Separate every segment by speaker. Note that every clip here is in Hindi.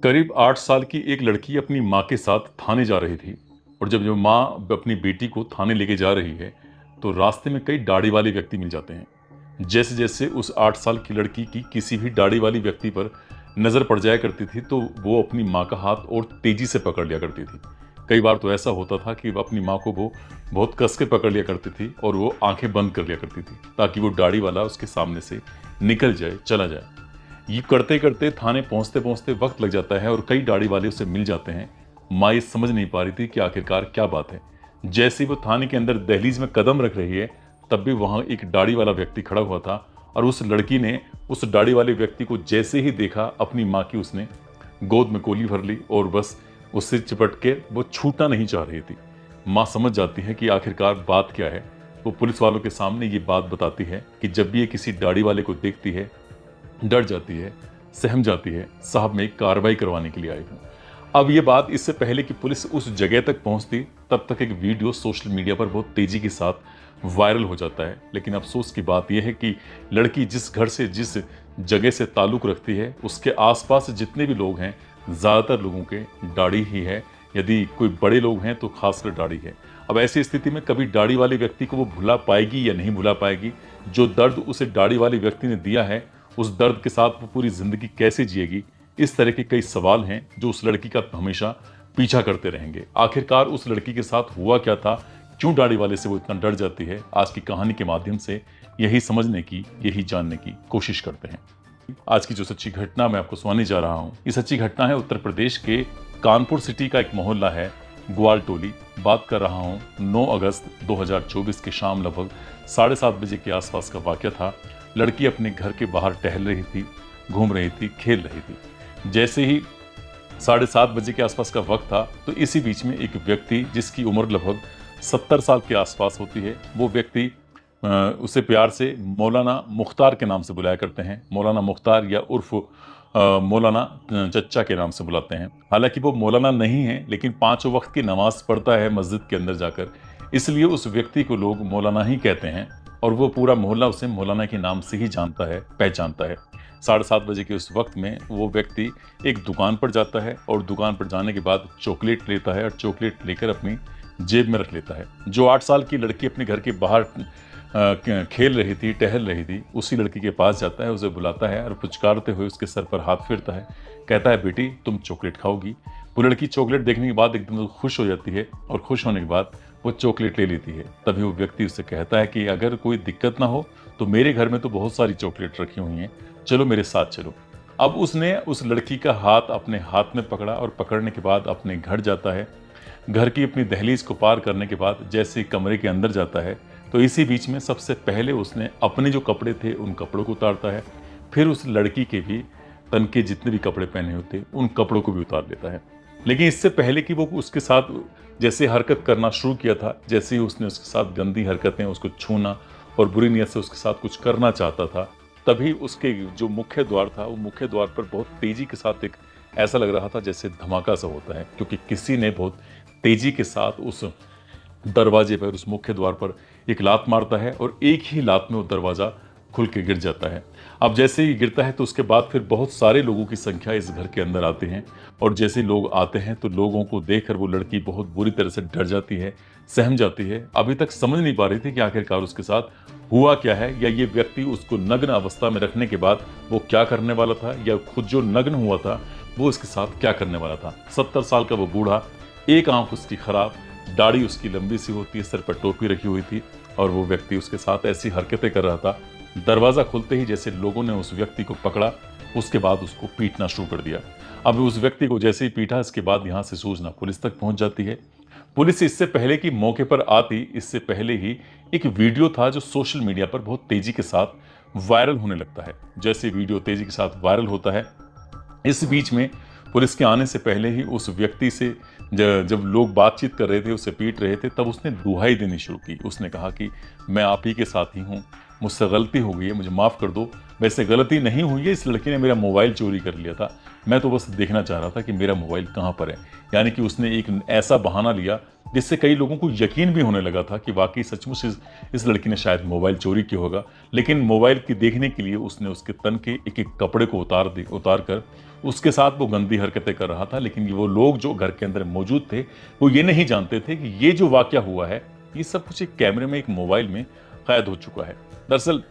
Speaker 1: करीब 8 साल की एक लड़की अपनी माँ के साथ थाने जा रही थी और जब माँ अपनी बेटी को थाने लेके जा रही है तो रास्ते में कई दाढ़ी वाले व्यक्ति मिल जाते हैं। जैसे जैसे उस 8 साल की लड़की की किसी भी दाढ़ी वाली व्यक्ति पर नज़र पड़ जाया करती थी तो वो अपनी माँ का हाथ और तेज़ी से पकड़ लिया करती थी। कई बार तो ऐसा होता था कि वो अपनी माँ को वो बहुत कस के पकड़ लिया करती थी और वो आंखें बंद कर लिया करती थी ताकि वो दाढ़ी वाला उसके सामने से निकल जाए, चला जाए। ये करते करते थाने पहुंचते पहुंचते वक्त लग जाता है और कई दाढ़ी वाले उससे मिल जाते हैं। माँ ये समझ नहीं पा रही थी कि आखिरकार क्या बात है। जैसे ही वो थाने के अंदर दहलीज में कदम रख रही है तब भी वहां एक दाढ़ी वाला व्यक्ति खड़ा हुआ था और उस लड़की ने उस दाढ़ी वाले व्यक्ति को जैसे ही देखा अपनी माँ की उसने गोद में गोली भर ली और बस उससे चिपट के वो छूटना नहीं चाह रही थी। माँ समझ जाती है कि आखिरकार बात क्या है। वो पुलिस वालों के सामने ये बात बताती है कि जब भी ये किसी दाढ़ी वाले को देखती है डर जाती है, सहम जाती है, साहब मैं एक कार्रवाई करवाने के लिए आई हूँ। अब ये बात इससे पहले कि पुलिस उस जगह तक पहुंचती तब तक एक वीडियो सोशल मीडिया पर बहुत तेजी के साथ वायरल हो जाता है। लेकिन अफसोस की बात यह है कि लड़की जिस घर से जिस जगह से ताल्लुक़ रखती है उसके आसपास जितने भी लोग हैं ज़्यादातर लोगों के दाढ़ी ही है। यदि कोई बड़े लोग हैं तो खासकर दाढ़ी है। अब ऐसी स्थिति में कभी दाढ़ी वाले व्यक्ति को वो भुला पाएगी या नहीं भुला पाएगी। जो दर्द उसे दाढ़ी वाले व्यक्ति ने दिया है उस दर्द के साथ वो पूरी जिंदगी कैसे जिएगी। इस तरह के कई सवाल हैं जो उस लड़की का हमेशा पीछा करते रहेंगे। आखिरकार उस लड़की के साथ हुआ क्या था, क्यों दाढ़ी वाले से वो इतना डर जाती है, आज की कहानी के माध्यम से यही समझने की, यही जानने की कोशिश करते हैं। आज की जो सच्ची घटना मैं आपको सुनाने जा रहा हूँ, ये सच्ची घटना है उत्तर प्रदेश के कानपुर सिटी का एक मोहल्ला है ग्वालटोली। बात कर रहा हूँ 9 अगस्त 2024 के शाम लगभग 7:30 बजे के आसपास का वाकया था। लड़की अपने घर के बाहर टहल रही थी, घूम रही थी, खेल रही थी। जैसे ही 7:30 बजे के आसपास का वक्त था तो इसी बीच में एक व्यक्ति जिसकी उम्र लगभग 70 साल के आसपास होती है, वो व्यक्ति उसे प्यार से मौलाना मुख्तार के नाम से बुलाया करते हैं। मौलाना मुख्तार या उर्फ मौलाना चच्चा के नाम से बुलाते हैं। हालांकि वो मौलाना नहीं है लेकिन 5 वक्त की नमाज पढ़ता है मस्जिद के अंदर जाकर, इसलिए उस व्यक्ति को लोग मौलाना ही कहते हैं और वो पूरा मोहल्ला उसे मौलाना के नाम से ही जानता है, पहचानता है। 7:30 बजे के उस वक्त में वो व्यक्ति एक दुकान पर जाता है और दुकान पर जाने के बाद चॉकलेट लेता है और चॉकलेट लेकर अपनी जेब में रख लेता है। जो 8 साल की लड़की अपने घर के बाहर खेल रही थी, टहल रही थी, उसी लड़की के पास जाता है, उसे बुलाता है और पुचकारते हुए उसके सर पर हाथ फेरता है। कहता है, बेटी तुम चॉकलेट खाओगी। वो लड़की चॉकलेट देखने के बाद एकदम खुश हो जाती है और खुश होने के बाद वो चॉकलेट ले लेती है। तभी वो व्यक्ति उससे कहता है कि अगर कोई दिक्कत ना हो तो मेरे घर में तो बहुत सारी चॉकलेट रखी हुई हैं, चलो मेरे साथ चलो। अब उसने उस लड़की का हाथ अपने हाथ में पकड़ा और पकड़ने के बाद अपने घर जाता है। घर की अपनी दहलीज को पार करने के बाद जैसे कमरे के अंदर जाता है तो इसी बीच में सबसे पहले उसने अपने जो कपड़े थे उन कपड़ों को उतारता है। फिर उस लड़की के भी तन के जितने भी कपड़े पहने होते उन कपड़ों को भी उतार लेता है। लेकिन इससे पहले कि वो उसके साथ जैसे हरकत करना शुरू किया था, जैसे ही उसने उसके साथ गंदी हरकतें, उसको छूना और बुरी नीयत से उसके साथ कुछ करना चाहता था, तभी उसके जो मुख्य द्वार था वो मुख्य द्वार पर बहुत तेजी के साथ एक ऐसा लग रहा था जैसे धमाका सा होता है, क्योंकि किसी ने बहुत तेजी के साथ उस दरवाजे पर, उस मुख्य द्वार पर एक लात मारता है और एक ही लात में वो दरवाज़ा खुल के गिर जाता है। अब जैसे ही गिरता है तो उसके बाद फिर बहुत सारे लोगों की संख्या इस घर के अंदर आते हैं और जैसे लोग आते हैं तो लोगों को देखकर वो लड़की बहुत बुरी तरह से डर जाती है, सहम जाती है। अभी तक समझ नहीं पा रही थी कि आखिरकार उसके साथ हुआ क्या है, या ये व्यक्ति उसको नग्न अवस्था में रखने के बाद वो क्या करने वाला था, या खुद जो नग्न हुआ था वो उसके साथ क्या करने वाला था। 70 साल का वो बूढ़ा, एक आंख उसकी खराब, दाढ़ी उसकी लंबी सी होती है, सर पर टोपी रखी हुई थी और वो व्यक्ति उसके साथ ऐसी हरकतें कर रहा था। दरवाज़ा खुलते ही जैसे लोगों ने उस व्यक्ति को पकड़ा, उसके बाद उसको पीटना शुरू कर दिया। अब उस व्यक्ति को जैसे ही पीटा, इसके बाद यहाँ से सूचना पुलिस तक पहुँच जाती है। पुलिस इससे पहले कि मौके पर आती, इससे पहले ही एक वीडियो था जो सोशल मीडिया पर बहुत तेज़ी के साथ वायरल होने लगता है। जैसे वीडियो तेज़ी के साथ वायरल होता है, इस बीच में पुलिस के आने से पहले ही उस व्यक्ति से जब लोग बातचीत कर रहे थे, उसे पीट रहे थे, तब उसने दुहाई देनी शुरू की। उसने कहा कि मैं आप ही के साथ ही हूँ, मुझसे गलती हो गई है, मुझे माफ़ कर दो। वैसे गलती नहीं हुई है, इस लड़की ने मेरा मोबाइल चोरी कर लिया था, मैं तो बस देखना चाह रहा था कि मेरा मोबाइल कहाँ पर है। यानी कि उसने एक ऐसा बहाना लिया जिससे कई लोगों को यकीन भी होने लगा था कि वाकई सचमुच इस लड़की ने शायद मोबाइल चोरी किया होगा। लेकिन मोबाइल की देखने के लिए उसने उसके तन के एक एक कपड़े को उतार कर उसके साथ वो गंदी हरकतें कर रहा था। लेकिन वो लोग जो घर के अंदर मौजूद थे वो ये नहीं जानते थे कि ये जो वाकया हुआ है ये सब कुछ एक कैमरे में, एक मोबाइल में कैद हो चुका है। दरअसल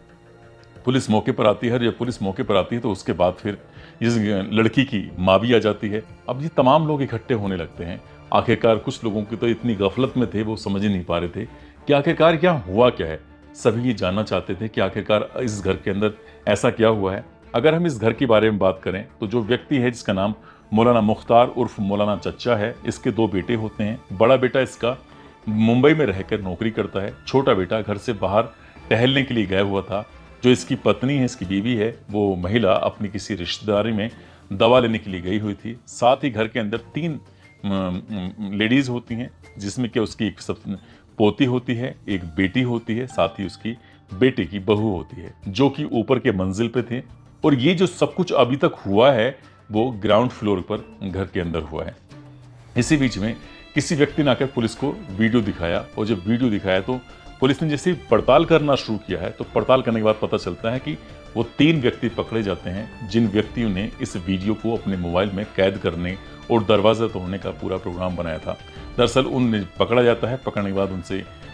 Speaker 1: पुलिस मौके पर आती है, जब पुलिस मौके पर आती है तो उसके बाद फिर इस लड़की की माँ भी आ जाती है। अब ये तमाम लोग इकट्ठे होने लगते हैं। आखिरकार कुछ लोगों की तो इतनी गफलत में थे, वो समझ ही नहीं पा रहे थे कि आखिरकार क्या हुआ क्या है। सभी ये जानना चाहते थे कि आखिरकार इस घर के अंदर ऐसा क्या हुआ है। अगर हम इस घर के बारे में बात करें तो जो व्यक्ति है जिसका नाम मौलाना मुख्तार उर्फ मौलाना चच्चा है, इसके 2 बेटे होते हैं। बड़ा बेटा इसका मुंबई में रहकर नौकरी करता है, छोटा बेटा घर से बाहर टहलने के लिए गया हुआ था। जो इसकी पत्नी है, इसकी बीवी है, वो महिला अपनी किसी रिश्तेदारी में दवा लेने के लिए गई हुई थी। साथ ही घर के अंदर 3 लेडीज होती हैं, जिसमें कि उसकी एक पोती होती है, एक बेटी होती है, साथ ही उसकी बेटे की बहू होती है, जो कि ऊपर के मंजिल पे थे। और ये जो सब कुछ अभी तक हुआ है वो ग्राउंड फ्लोर पर घर के अंदर हुआ है। इसी बीच में किसी व्यक्ति ने आकर पुलिस को वीडियो दिखाया, और जब वीडियो दिखाया तो पुलिस ने जैसे पड़ताल करना शुरू किया है तो पड़ताल करने के बाद पता चलता है कि वो 3 व्यक्ति पकड़े जाते हैं, जिन व्यक्तियों ने इस वीडियो को अपने मोबाइल में कैद करने और दरवाज़ा तोड़ने का पूरा प्रोग्राम बनाया था। दरअसल उन्हें पकड़ा जाता है, पकड़ने के बाद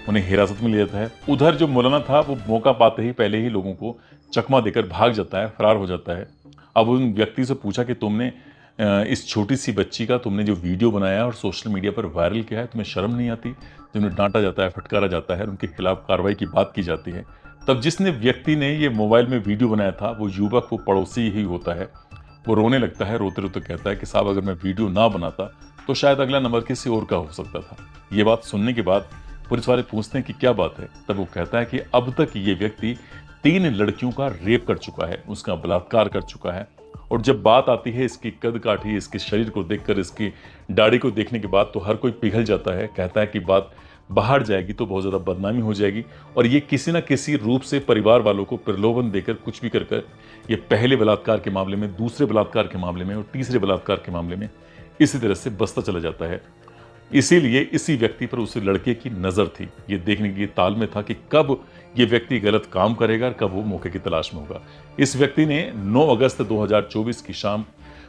Speaker 1: उन्हें हिरासत में लिया जाता है। उधर जो मौलाना था वो मौका पाते ही पहले ही लोगों को चकमा देकर भाग जाता है, फरार हो जाता है। अब उन व्यक्ति से पूछा कि तुमने इस छोटी सी बच्ची का तुमने जो वीडियो बनाया और सोशल मीडिया पर वायरल किया है, तुम्हें शर्म नहीं आती? जिन्हें डांटा जाता है, फटकारा जाता है, उनके खिलाफ कार्रवाई की बात की जाती है। तब जिसने व्यक्ति ने ये मोबाइल में वीडियो बनाया था वो युवक, वो पड़ोसी ही होता है। वो रोने लगता है, रोते रोते कहता है कि साहब अगर मैं वीडियो ना बनाता तो शायद अगला नंबर किसी और का हो सकता था। ये बात सुनने के बाद पुलिस वाले पूछते हैं कि क्या बात है, तब वो कहता है कि अब तक ये व्यक्ति 3 लड़कियों का रेप कर चुका है, उसका बलात्कार कर चुका है। और जब बात आती है इसकी कद काठी, इसके शरीर को देखकर, इसकी दाढ़ी को देखने के बाद तो हर कोई पिघल जाता है। कहता है कि बात बाहर जाएगी तो बहुत ज़्यादा बदनामी हो जाएगी, और ये किसी न किसी रूप से परिवार वालों को प्रलोभन देकर कुछ भी कर ये पहले बलात्कार के मामले में, दूसरे बलात्कार के मामले में और तीसरे बलात्कार के मामले में इसी तरह से बसता चला जाता है। इसीलिए इसी व्यक्ति पर उस लड़के की नज़र थी, ये देखने की ताल में था कि कब ये व्यक्ति गलत काम करेगा और कब वो मौके की तलाश में होगा। इस व्यक्ति ने 9 अगस्त 2024 की शाम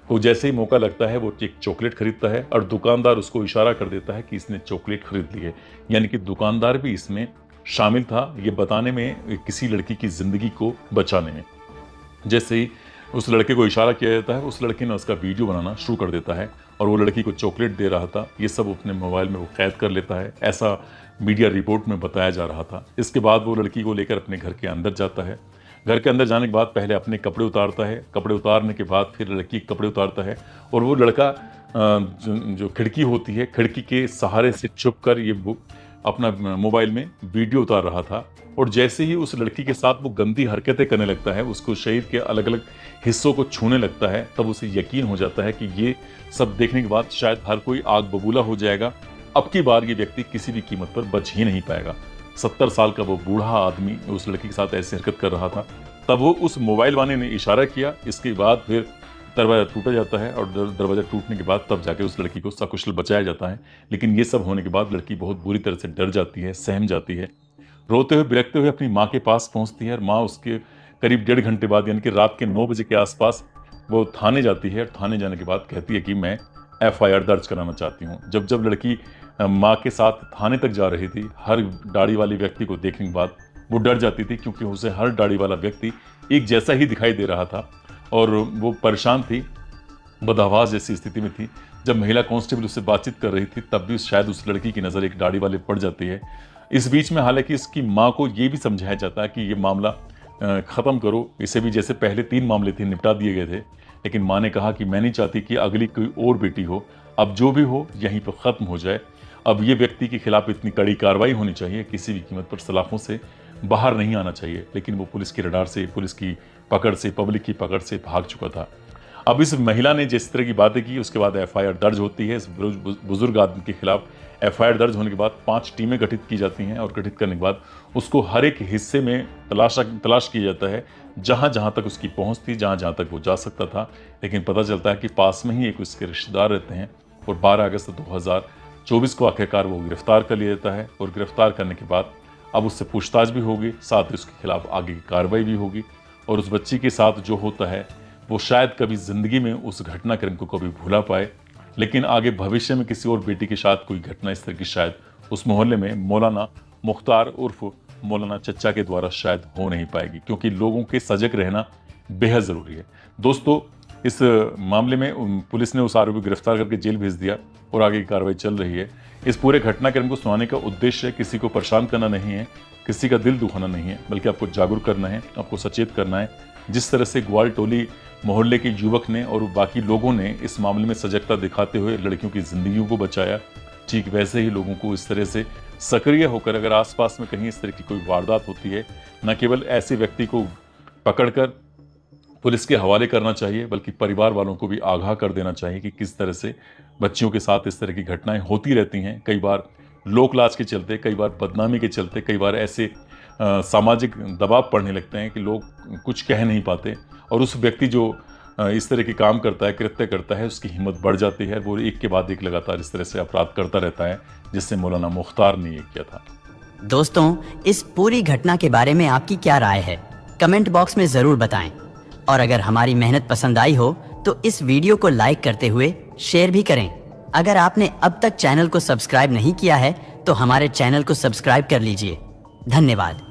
Speaker 1: को जैसे ही मौका लगता है वो एक चॉकलेट खरीदता है, और दुकानदार उसको इशारा कर देता है कि इसने चॉकलेट खरीद ली है। यानी कि दुकानदार भी इसमें शामिल था, ये बताने में, किसी लड़की की ज़िंदगी को बचाने में। जैसे ही उस लड़के को इशारा किया जाता है, उस लड़के ने उसका वीडियो बनाना शुरू कर देता है, और वो लड़की को चॉकलेट दे रहा था। ये सब अपने मोबाइल में वो कैद कर लेता है, ऐसा मीडिया रिपोर्ट में बताया जा रहा था। इसके बाद वो लड़की को लेकर अपने घर के अंदर जाता है। घर के अंदर जाने के बाद पहले अपने कपड़े उतारता है, कपड़े उतारने के बाद फिर लड़की के कपड़े उतारता है, और वो लड़का जो खिड़की होती है, खिड़की के सहारे से छुप कर ये अपना मोबाइल में वीडियो उतार रहा था। और जैसे ही उस लड़की के साथ वो गंदी हरकतें करने लगता है, उसको शरीर के अलग अलग हिस्सों को छूने लगता है, तब उसे यकीन हो जाता है कि ये सब देखने के बाद शायद हर कोई आग बबूला हो जाएगा। अब की बार ये व्यक्ति किसी भी कीमत पर बच ही नहीं पाएगा। 70 साल का वो बूढ़ा आदमी उस लड़की के साथ ऐसी हरकत कर रहा था। तब वो उस मोबाइल वाले ने इशारा किया। इसके बाद फिर दरवाज़ा टूटा जाता है, और दरवाज़ा टूटने के बाद तब जाके उस लड़की को सकुशल बचाया जाता है। लेकिन ये सब होने के बाद लड़की बहुत बुरी तरह से डर जाती है, सहम जाती है, रोते हुए बिलखते हुए अपनी माँ के पास पहुँचती है। और माँ उसके करीब 1.5 घंटे बाद, यानी कि रात के 9 बजे के आसपास वो थाने जाती है। और थाने जाने के बाद कहती है कि मैं FIR दर्ज कराना चाहती हूँ। जब लड़की माँ के साथ थाने तक जा रही थी, हर दाढ़ी वाले व्यक्ति को देखने के बाद वो डर जाती थी, क्योंकि उसे हर दाढ़ी वाला व्यक्ति एक जैसा ही दिखाई दे रहा था, और वो परेशान थी, बदहवास जैसी स्थिति में थी। जब महिला कांस्टेबल उससे बातचीत कर रही थी तब भी शायद उस लड़की की नज़र एक दाढ़ी वाले पड़ जाती है। इस बीच में हालांकि इसकी माँ को ये भी समझाया जाता है कि ये मामला ख़त्म करो, इसे भी जैसे पहले 3 मामले थे निपटा दिए गए थे। लेकिन माँ ने कहा कि मैं नहीं चाहती कि अगली कोई और बेटी हो, अब जो भी हो यहीं पर ख़त्म हो जाए। अब ये व्यक्ति के खिलाफ इतनी कड़ी कार्रवाई होनी चाहिए, किसी भी कीमत पर सलाखों से बाहर नहीं आना चाहिए। लेकिन वो पुलिस की रडार से, पुलिस की पकड़ से, पब्लिक की पकड़ से भाग चुका था। अब इस महिला ने जिस तरह की बातें की, उसके बाद FIR दर्ज होती है। इस बुजुर्ग आदमी के खिलाफ एफआईआर दर्ज होने के बाद 5 टीमें गठित की जाती हैं और गठित करने के बाद उसको हर एक हिस्से में तलाश किया जाता है, जहाँ जहाँ तक उसकी पहुँच थी, जहाँ जहाँ तक वो जा सकता था। लेकिन पता चलता है कि पास में ही एक उसके रिश्तेदार रहते हैं और 12 अगस्त 2024 को आखिरकार वो गिरफ्तार कर लिया जाता है। और गिरफ्तार करने के बाद अब उससे पूछताछ भी होगी, साथ ही उसके खिलाफ आगे की कार्रवाई भी होगी। और उस बच्ची के साथ जो होता है वो शायद कभी ज़िंदगी में उस घटनाक्रम को कभी भूला पाए, लेकिन आगे भविष्य में किसी और बेटी के साथ कोई घटना इस तरह की शायद उस मोहल्ले में मौलाना मुख्तार उर्फ मौलाना चच्चा के द्वारा शायद हो नहीं पाएगी, क्योंकि लोगों के सजग रहना बेहद ज़रूरी है। दोस्तों, इस मामले में पुलिस ने उस आरोपी को गिरफ्तार करके जेल भेज दिया और आगे की कार्रवाई चल रही है। इस पूरे घटनाक्रम को सुनाने का उद्देश्य किसी को परेशान करना नहीं है, किसी का दिल दुखाना नहीं है, बल्कि आपको जागरूक करना है, आपको सचेत करना है। जिस तरह से ग्वाल टोली मोहल्ले के युवक ने और बाकी लोगों ने इस मामले में सजगता दिखाते हुए लड़कियों की जिंदगियों को बचाया, ठीक वैसे ही लोगों को इस तरह से सक्रिय होकर अगर आसपास में कहीं इस तरह की कोई वारदात होती है, न केवल ऐसे व्यक्ति को पकड़कर पुलिस के हवाले करना चाहिए, बल्कि परिवार वालों को भी आगाह कर देना चाहिए कि किस तरह से बच्चियों के साथ इस तरह की घटनाएं होती रहती हैं। कई बार लोक लाज के चलते, कई बार बदनामी के चलते, कई बार ऐसे सामाजिक दबाव पड़ने लगते हैं कि लोग कुछ कह नहीं पाते और उस व्यक्ति जो इस तरह के काम करता है, कृत्य करता है, उसकी हिम्मत बढ़ जाती है। वो एक के बाद एक लगातार इस तरह से अपराध करता रहता है, जिससे मौलाना मुख्तार ने ये किया था।
Speaker 2: दोस्तों, इस पूरी घटना के बारे में आपकी क्या राय है, कमेंट बॉक्स में ज़रूर बताएं। और अगर हमारी मेहनत पसंद आई हो तो इस वीडियो को लाइक करते हुए शेयर भी करें। अगर आपने अब तक चैनल को सब्सक्राइब नहीं किया है तो हमारे चैनल को सब्सक्राइब कर लीजिए। धन्यवाद।